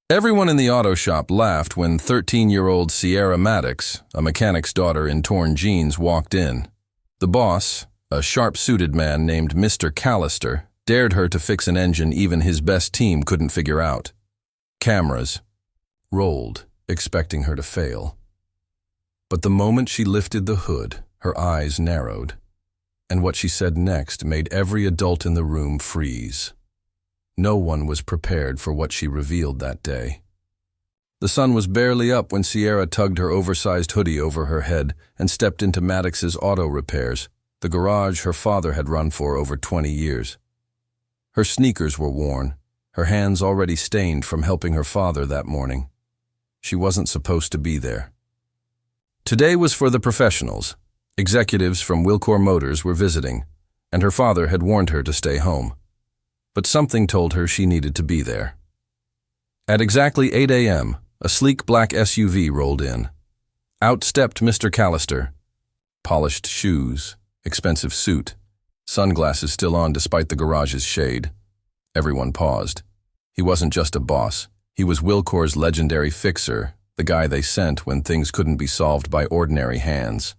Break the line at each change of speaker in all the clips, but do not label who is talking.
Everyone in the auto shop laughed when 13-year-old Sierra Maddox, a mechanic's daughter in torn jeans, walked in. The boss, a sharp-suited man named Mr. Callister, dared her to fix an engine even his best team couldn't figure out. Cameras rolled, expecting her to fail. But the moment she lifted the hood, her eyes narrowed, and what she said next made every adult in the room freeze. No one was prepared for what she revealed that day. The sun was barely up when Sierra tugged her oversized hoodie over her head and stepped into Maddox's auto repairs, the garage her father had run for over 20 years. Her sneakers were worn, her hands already stained from helping her father that morning. She wasn't supposed to be there. Today was for the professionals. Executives from Wilcor Motors were visiting, and her father had warned her to stay home. But something told her she needed to be there. At exactly 8 a.m., a sleek black SUV rolled in. Out stepped Mr. Callister. Polished shoes, expensive suit, sunglasses still on despite the garage's shade. Everyone paused. He wasn't just a boss. He was Wilcor's legendary fixer, the guy they sent when things couldn't be solved by ordinary hands.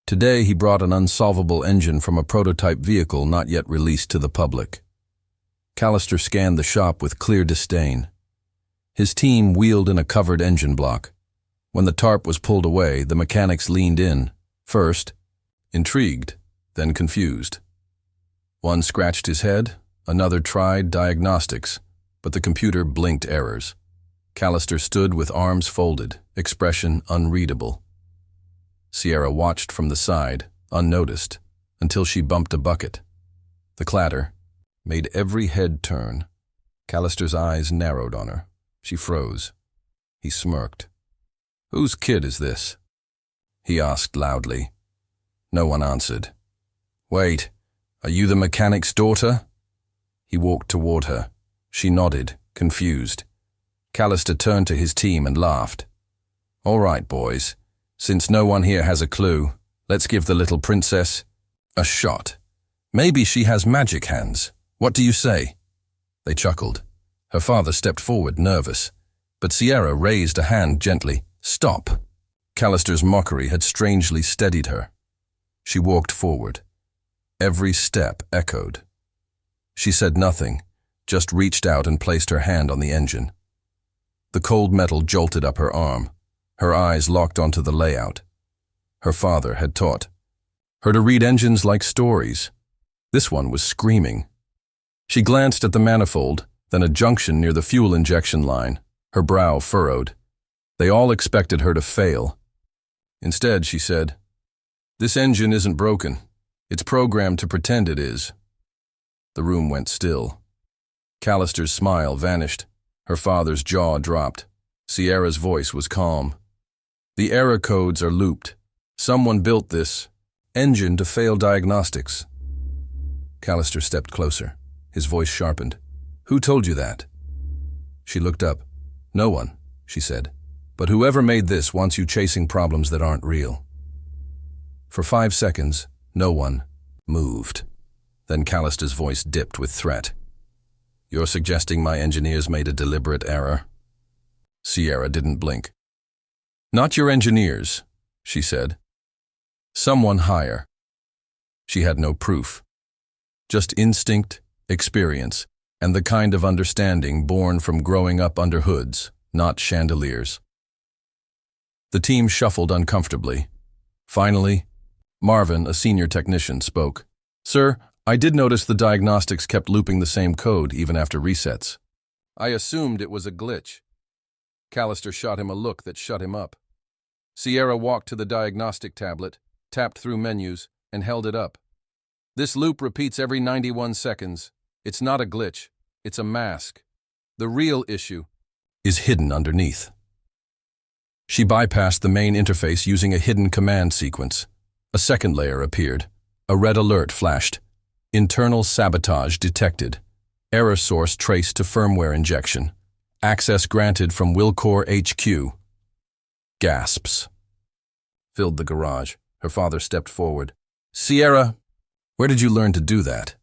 Today he brought an unsolvable engine from a prototype vehicle not yet released to the public. Callister scanned the shop with clear disdain. His team wheeled in a covered engine block. When the tarp was pulled away, the mechanics leaned in, first intrigued, then confused. One scratched his head, another tried diagnostics, but the computer blinked errors. Callister stood with arms folded, expression unreadable. Sierra watched from the side, unnoticed, until she bumped a bucket. The clatter made every head turn. Callister's eyes narrowed on her. She froze. He smirked. "Whose kid is this?" he asked loudly. No one answered. "Wait, are you the mechanic's daughter?" He walked toward her. She nodded, confused. Callister turned to his team and laughed. "All right, boys. Since no one here has a clue, let's give the little princess a shot. Maybe she has magic hands. What do you say?" They chuckled. Her father stepped forward, nervous, but Sierra raised a hand gently. "Stop." Callister's mockery had strangely steadied her. She walked forward. Every step echoed. She said nothing, just reached out and placed her hand on the engine. The cold metal jolted up her arm. Her eyes locked onto the layout. Her father had taught her to read engines like stories. This one was screaming. She glanced at the manifold, then a junction near the fuel injection line, her brow furrowed. They all expected her to fail. Instead, she said, "This engine isn't broken. It's programmed to pretend it is." The room went still. Callister's smile vanished. Her father's jaw dropped. Sierra's voice was calm. "The error codes are looped. Someone built this engine to fail diagnostics." Callister stepped closer. His voice sharpened. "Who told you that?" She looked up. "No one," she said. "But whoever made this wants you chasing problems that aren't real." For 5 seconds, no one moved. Then Callister's voice dipped with threat. "You're suggesting my engineers made a deliberate error?" Sierra didn't blink. "Not your engineers," she said. "Someone higher." She had no proof. Just instinct, experience, and the kind of understanding born from growing up under hoods, not chandeliers. The team shuffled uncomfortably. Finally, Marvin, a senior technician, spoke. "Sir, I did notice the diagnostics kept looping the same code even after resets. I assumed it was a glitch." Callister shot him a look that shut him up. Sierra walked to the diagnostic tablet, tapped through menus, and held it up. "This loop repeats every 91 seconds. It's not a glitch. It's a mask. The real issue is hidden underneath." She bypassed the main interface using a hidden command sequence. A second layer appeared. A red alert flashed. "Internal sabotage detected. Error source traced to firmware injection. Access granted from Wilcor HQ." Gasps filled the garage. Her father stepped forward. "Sierra, where did you learn to do that?"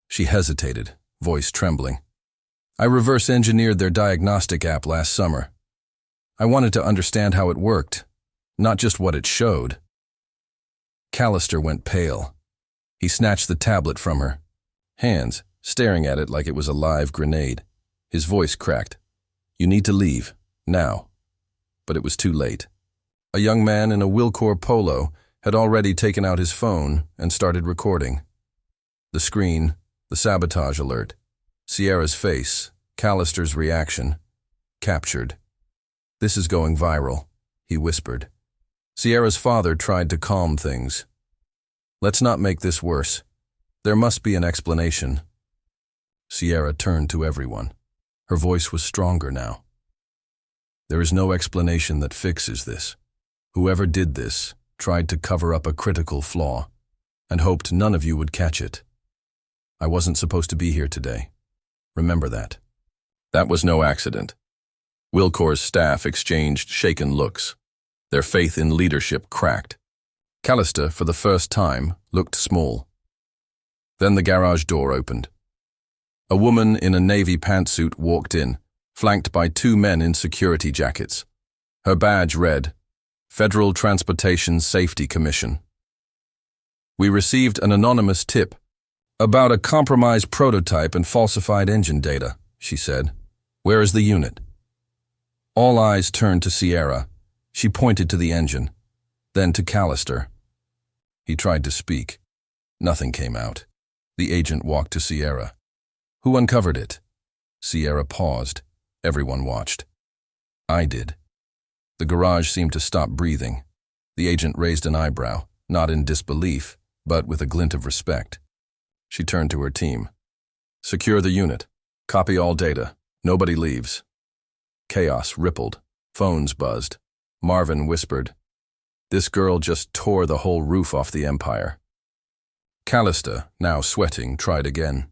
She hesitated, voice trembling. I reverse engineered their diagnostic app last summer. I wanted to understand how it worked, not just what it showed. Callister went pale. He snatched the tablet from her, hands staring at it like it was a live grenade. His voice cracked. "You need to leave, now." But it was too late. A young man in a Wilcor polo had already taken out his phone and started recording. The screen, the sabotage alert, Sierra's face, Callister's reaction. Captured. "This is going viral," he whispered. Sierra's father tried to calm things. "Let's not make this worse. There must be an explanation." Sierra turned to everyone. Her voice was stronger now. "There is no explanation that fixes this. Whoever did this tried to cover up a critical flaw and hoped none of you would catch it. I wasn't supposed to be here today. Remember that." That was no accident. Wilcor's staff exchanged shaken looks. Their faith in leadership cracked. Callister, for the first time, looked small. Then the garage door opened. A woman in a navy pantsuit walked in, flanked by two men in security jackets. Her badge read, Federal Transportation Safety Commission. "We received an anonymous tip about a compromised prototype and falsified engine data," she said. "Where is the unit?" All eyes turned to Sierra. She pointed to the engine, then to Callister. He tried to speak. Nothing came out. The agent walked to Sierra. "Who uncovered it?" Sierra paused. Everyone watched. "I did." The garage seemed to stop breathing. The agent raised an eyebrow, not in disbelief, but with a glint of respect. She turned to her team. "Secure the unit. Copy all data. Nobody leaves." Chaos rippled. Phones buzzed. Marvin whispered, "This girl just tore the whole roof off the Empire." Callister, now sweating, tried again.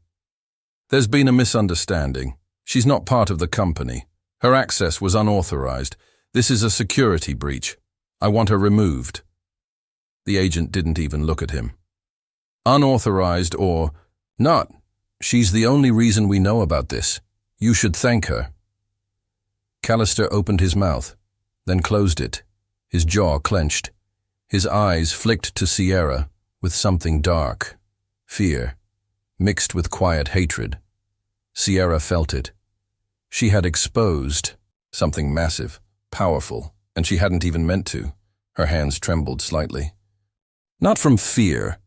"There's been a misunderstanding. She's not part of the company. Her access was unauthorized. This is a security breach. I want her removed." The agent didn't even look at him. "Unauthorized or not, she's the only reason we know about this. You should thank her." Callister opened his mouth, then closed it. His jaw clenched. His eyes flicked to Sierra with something dark, fear, mixed with quiet hatred. Sierra felt it. She had exposed something massive, powerful, and she hadn't even meant to. Her hands trembled slightly. Not from fear,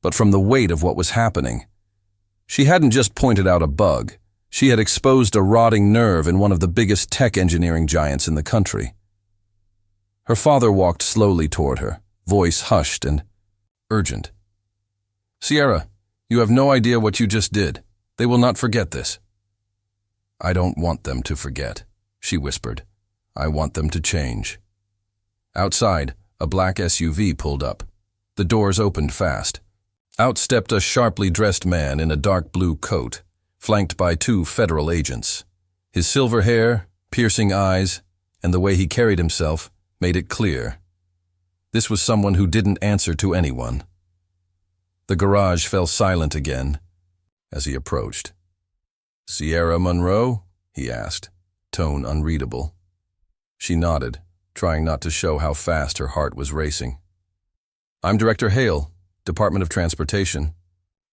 but from the weight of what was happening. She hadn't just pointed out a bug. She had exposed a rotting nerve in one of the biggest tech engineering giants in the country. Her father walked slowly toward her, voice hushed and urgent. "Sierra, you have no idea what you just did. They will not forget this." "I don't want them to forget," she whispered. "I want them to change." Outside, a black SUV pulled up. The doors opened fast. Out stepped a sharply dressed man in a dark blue coat, flanked by two federal agents. His silver hair, piercing eyes, and the way he carried himself made it clear. This was someone who didn't answer to anyone. The garage fell silent again as he approached. "Sierra Monroe?" he asked, tone unreadable. She nodded, trying not to show how fast her heart was racing. "I'm Director Hale, Department of Transportation.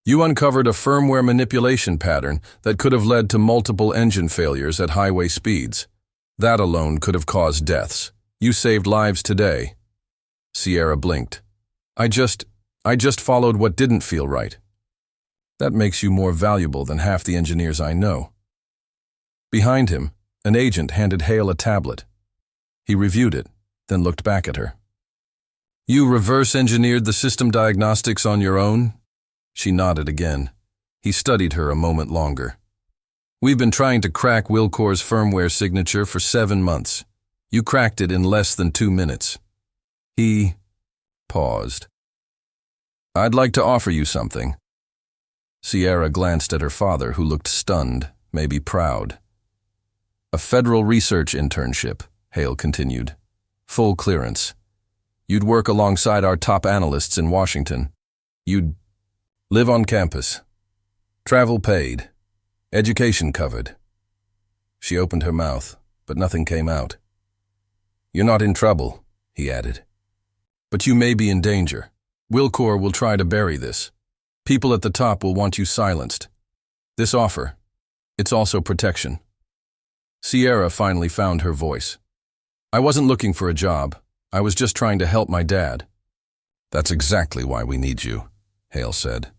You uncovered a firmware manipulation pattern that could have led to multiple engine failures at highway speeds. That alone could have caused deaths. You saved lives today." Sierra blinked. I just followed what didn't feel right." "That makes you more valuable than half the engineers I know." Behind him, an agent handed Hale a tablet. He reviewed it, then looked back at her. "You reverse-engineered the system diagnostics on your own?" She nodded again. He studied her a moment longer. "We've been trying to crack Wilcor's firmware signature for 7 months. You cracked it in less than 2 minutes." He paused. "I'd like to offer you something." Sierra glanced at her father, who looked stunned, maybe proud. "A federal research internship," Hale continued. "Full clearance. You'd work alongside our top analysts in Washington. You'd live on campus. Travel paid. Education covered. She opened her mouth, but nothing came out. "You're not in trouble," he added. "But you may be in danger. Wilcor will try to bury this. People at the top will want you silenced. This offer, it's also protection." Sierra finally found her voice. "I wasn't looking for a job. I was just trying to help my dad." "That's exactly why we need you," Hale said.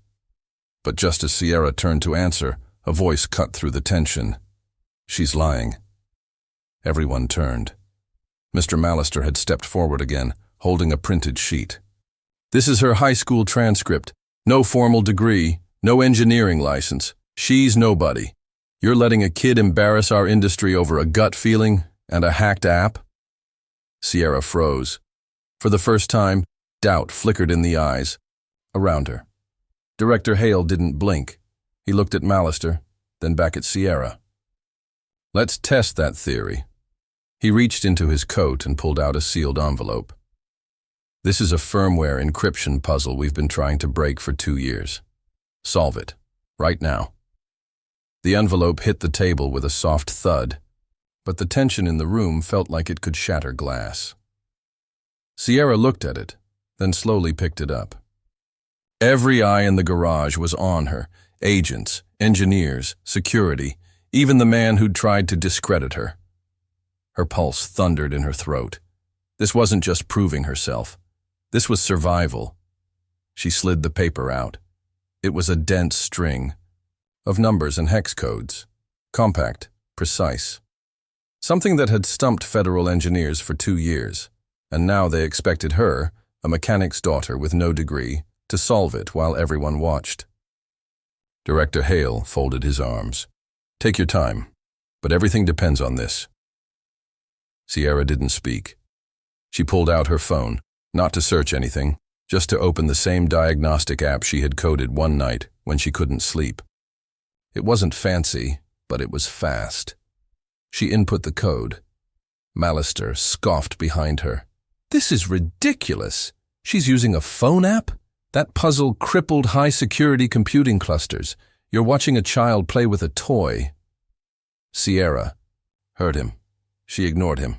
But just as Sierra turned to answer, a voice cut through the tension. "She's lying." Everyone turned. Mr. Mallister had stepped forward again, holding a printed sheet. "This is her high school transcript. No formal degree, no engineering license. She's nobody. You're letting a kid embarrass our industry over a gut feeling and a hacked app?" Sierra froze. For the first time, doubt flickered in the eyes around her. Director Hale didn't blink. He looked at Mallister, then back at Sierra. "Let's test that theory." He reached into his coat and pulled out a sealed envelope. "This is a firmware encryption puzzle we've been trying to break for 2 years. Solve it, right now." The envelope hit the table with a soft thud, but the tension in the room felt like it could shatter glass. Sierra looked at it, then slowly picked it up. Every eye in the garage was on her: agents, engineers, security, even the man who'd tried to discredit her. Her pulse thundered in her throat. This wasn't just proving herself. This was survival. She slid the paper out. It was a dense string of numbers and hex codes, compact, precise. Something that had stumped federal engineers for 2 years, and now they expected her, a mechanic's daughter with no degree, to solve it while everyone watched. Director Hale folded his arms. "Take your time, but everything depends on this." Sierra didn't speak. She pulled out her phone, not to search anything, just to open the same diagnostic app she had coded one night when she couldn't sleep. It wasn't fancy, but it was fast. She input the code. Mallister scoffed behind her. "This is ridiculous. She's using a phone app? That puzzle crippled high-security computing clusters. You're watching a child play with a toy." Sierra heard him. She ignored him.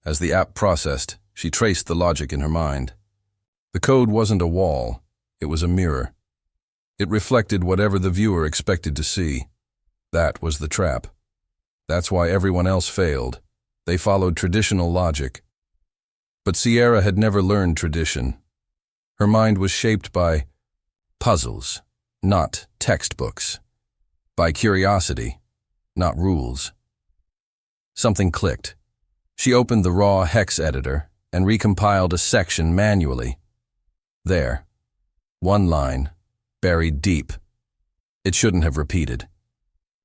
As the app processed, she traced the logic in her mind. The code wasn't a wall, it was a mirror. It reflected whatever the viewer expected to see. That was the trap. That's why everyone else failed. They followed traditional logic. But Sierra had never learned tradition. Her mind was shaped by puzzles, not textbooks. By curiosity, not rules. Something clicked. She opened the raw hex editor and recompiled a section manually. There, one line, buried deep. It shouldn't have repeated.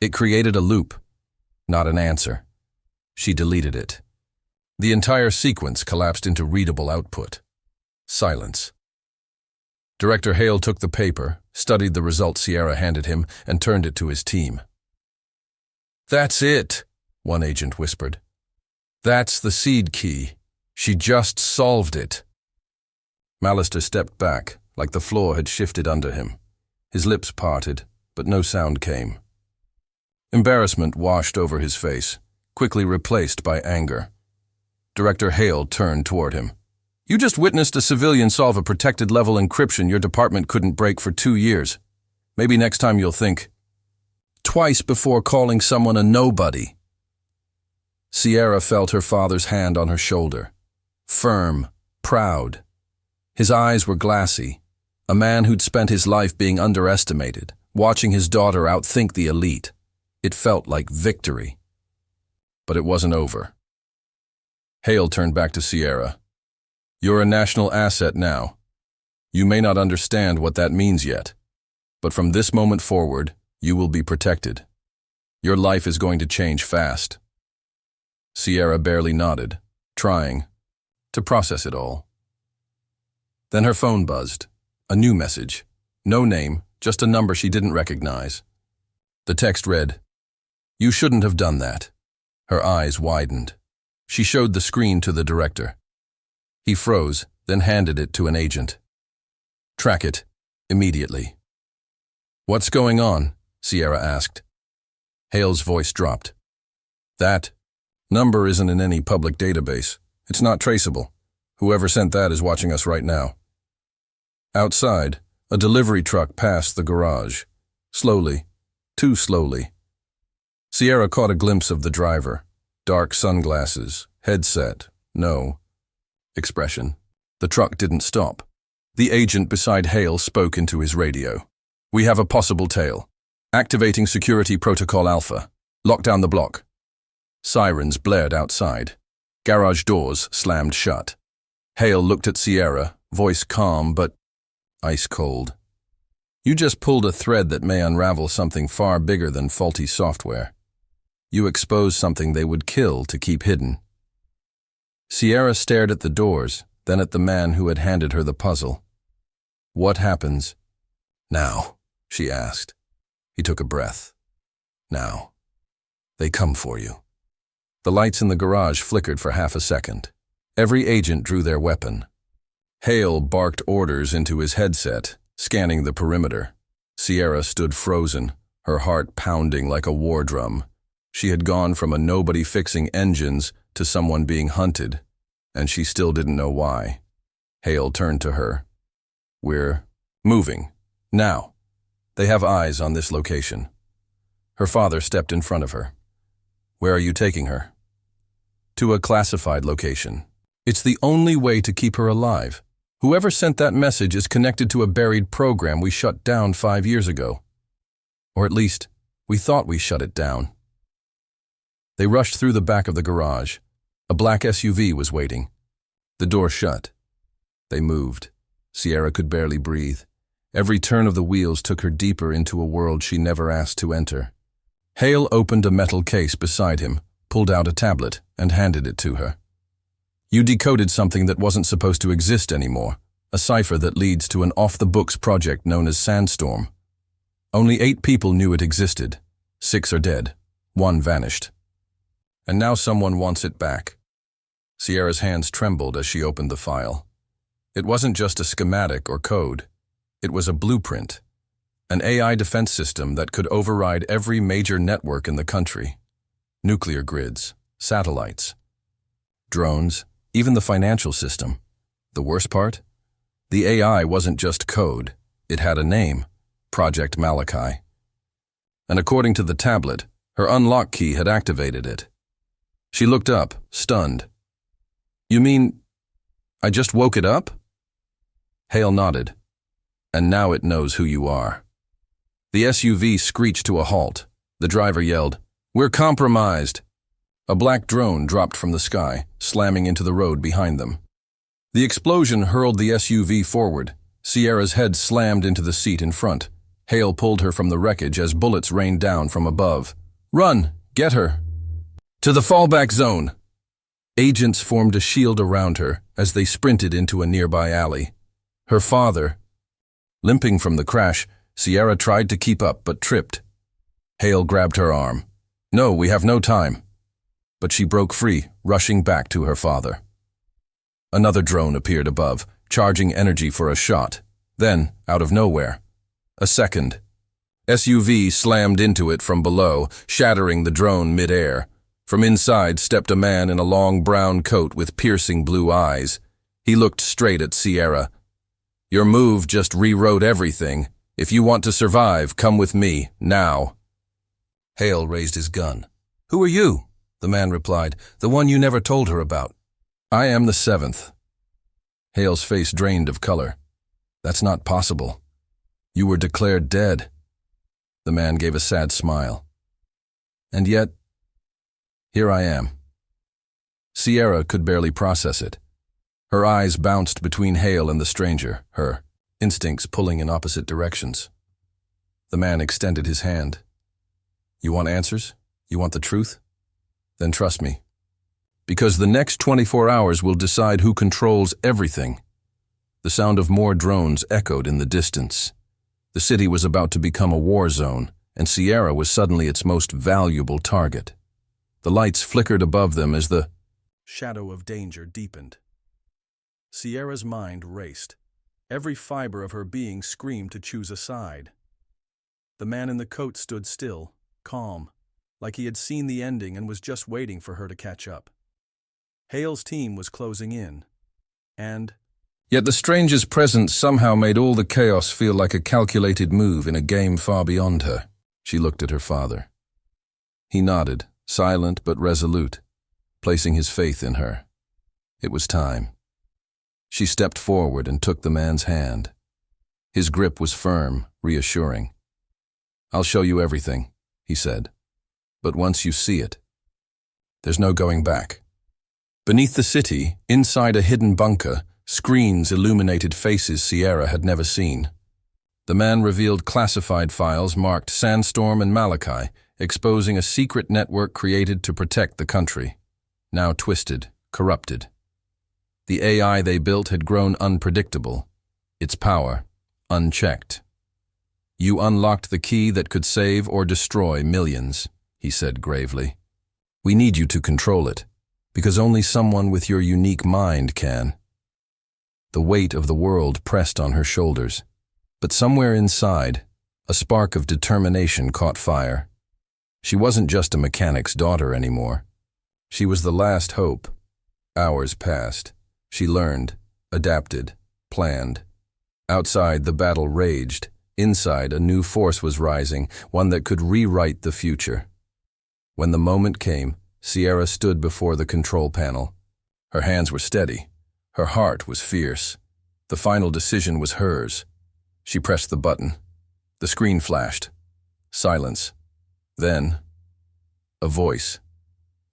It created a loop, not an answer. She deleted it. The entire sequence collapsed into readable output. Silence. Director Hale took the paper, studied the result Sierra handed him, and turned it to his team. "That's it," one agent whispered. "That's the seed key. She just solved it." Mallister stepped back, like the floor had shifted under him. His lips parted, but no sound came. Embarrassment washed over his face, quickly replaced by anger. Director Hale turned toward him. "You just witnessed a civilian solve a protected-level encryption your department couldn't break for 2 years. Maybe next time you'll think twice before calling someone a nobody." Sierra felt her father's hand on her shoulder. Firm, proud. His eyes were glassy. A man who'd spent his life being underestimated, watching his daughter outthink the elite. It felt like victory. But it wasn't over. Hale turned back to Sierra. "You're a national asset now. You may not understand what that means yet, but from this moment forward, you will be protected. Your life is going to change fast." Sierra barely nodded, trying to process it all. Then her phone buzzed. A new message. No name, just a number she didn't recognize. The text read, "You shouldn't have done that." Her eyes widened. She showed the screen to the director. He froze, then handed it to an agent. "Track it, immediately." "What's going on?" Sierra asked. Hale's voice dropped. That number isn't in any public database. It's not traceable. Whoever sent that is watching us right now. Outside, a delivery truck passed the garage. Slowly, too slowly. Sierra caught a glimpse of the driver. Dark sunglasses, headset, no expression. The truck didn't stop. The agent beside Hale spoke into his radio. "We have a possible tail. Activating Security Protocol Alpha. Lock down the block." Sirens blared outside. Garage doors slammed shut. Hale looked at Sierra, voice calm but ice cold. "You just pulled a thread that may unravel something far bigger than faulty software. You exposed something they would kill to keep hidden." Sierra stared at the doors, then at the man who had handed her the puzzle. "What happens now?" she asked. He took a breath. "Now. They come for you." The lights in the garage flickered for half a second. Every agent drew their weapon. Hale barked orders into his headset, scanning the perimeter. Sierra stood frozen, her heart pounding like a war drum. She had gone from a nobody fixing engines to someone being hunted, and she still didn't know why. Hale turned to her. "We're moving. Now. They have eyes on this location." Her father stepped in front of her. "Where are you taking her?" "To a classified location. It's the only way to keep her alive. Whoever sent that message is connected to a buried program we shut down 5 years ago. Or at least, we thought we shut it down." They rushed through the back of the garage. A black SUV was waiting. The door shut. They moved. Sierra could barely breathe. Every turn of the wheels took her deeper into a world she never asked to enter. Hale opened a metal case beside him, pulled out a tablet, and handed it to her. "You decoded something that wasn't supposed to exist anymore, a cipher that leads to an off-the-books project known as Sandstorm. Only 8 people knew it existed. 6 are dead. 1 vanished. And now someone wants it back." Sierra's hands trembled as she opened the file. It wasn't just a schematic or code. It was a blueprint, an AI defense system that could override every major network in the country. Nuclear grids, satellites, drones, even the financial system. The worst part? The AI wasn't just code. It had a name, Project Malachi. And according to the tablet, her unlock key had activated it. She looked up, stunned. "You mean, I just woke it up?" Hale nodded. "And now it knows who you are." The SUV screeched to a halt. The driver yelled, "We're compromised!" A black drone dropped from the sky, slamming into the road behind them. The explosion hurled the SUV forward. Sierra's head slammed into the seat in front. Hale pulled her from the wreckage as bullets rained down from above. "Run! Get her! To the fallback zone!" Agents formed a shield around her as they sprinted into a nearby alley. Her father, limping from the crash, Sierra tried to keep up but tripped. Hale grabbed her arm. "No, we have no time." But she broke free, rushing back to her father. Another drone appeared above, charging energy for a shot. Then, out of nowhere, a second. SUV slammed into it from below, shattering the drone mid-air. From inside stepped a man in a long brown coat with piercing blue eyes. He looked straight at Sierra. "Your move just rewrote everything. If you want to survive, come with me, now." Hale raised his gun. "Who are you?" The man replied, "The one you never told her about." "I am the 7th. Hale's face drained of color. "That's not possible. You were declared dead." The man gave a sad smile. "And yet, here I am." Sierra could barely process it. Her eyes bounced between Hale and the stranger, her instincts pulling in opposite directions. The man extended his hand. "You want answers? You want the truth? Then trust me. Because the next 24 hours will decide who controls everything." The sound of more drones echoed in the distance. The city was about to become a war zone, and Sierra was suddenly its most valuable target. The lights flickered above them as the shadow of danger deepened. Sierra's mind raced. Every fiber of her being screamed to choose a side. The man in the coat stood still, calm. like he had seen the ending and was just waiting for her to catch up. Hale's team was closing in, and yet the stranger's presence somehow made all the chaos feel like a calculated move in a game far beyond her. She looked at her father. He nodded, silent but resolute, placing his faith in her. It was time. She stepped forward and took the man's hand. His grip was firm, reassuring. "I'll show you everything," he said. "But once you see it, there's no going back." Beneath the city, inside a hidden bunker, screens illuminated faces Sierra had never seen. The man revealed classified files marked Sandstorm and Malachi, exposing a secret network created to protect the country, now twisted, corrupted. The AI they built had grown unpredictable, its power unchecked. "You unlocked the key that could save or destroy millions," he said gravely. "We need you to control it, because only someone with your unique mind can." The weight of the world pressed on her shoulders, but somewhere inside, a spark of determination caught fire. She wasn't just a mechanic's daughter anymore. She was the last hope. Hours passed. She learned, adapted, planned. Outside, the battle raged. Inside, a new force was rising, one that could rewrite the future. When the moment came, Sierra stood before the control panel. Her hands were steady. Her heart was fierce. The final decision was hers. She pressed the button. The screen flashed. Silence. Then, a voice.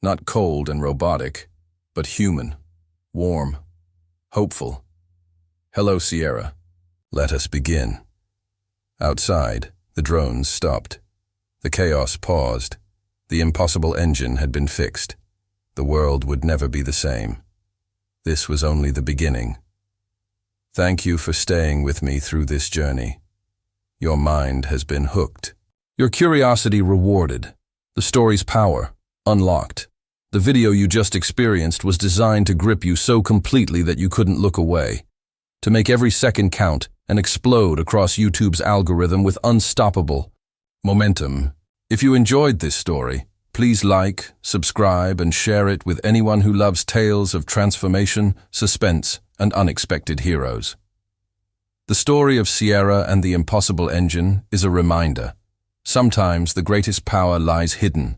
Not cold and robotic, but human, warm, hopeful. "Hello, Sierra. Let us begin." Outside, the drones stopped. The chaos paused. The impossible engine had been fixed. The world would never be the same. This was only the beginning. Thank you for staying with me through this journey. Your mind has been hooked. Your curiosity rewarded. The story's power unlocked. The video you just experienced was designed to grip you so completely that you couldn't look away, to make every second count and explode across YouTube's algorithm with unstoppable momentum. If you enjoyed this story, please like, subscribe, and share it with anyone who loves tales of transformation, suspense, and unexpected heroes. The story of Sierra and the Impossible Engine is a reminder. Sometimes the greatest power lies hidden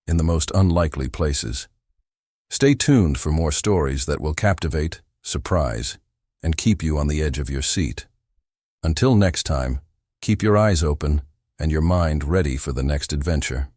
in the most unlikely places. Stay tuned for more stories that will captivate, surprise, and keep you on the edge of your seat. Until next time, keep your eyes open and your mind ready for the next adventure.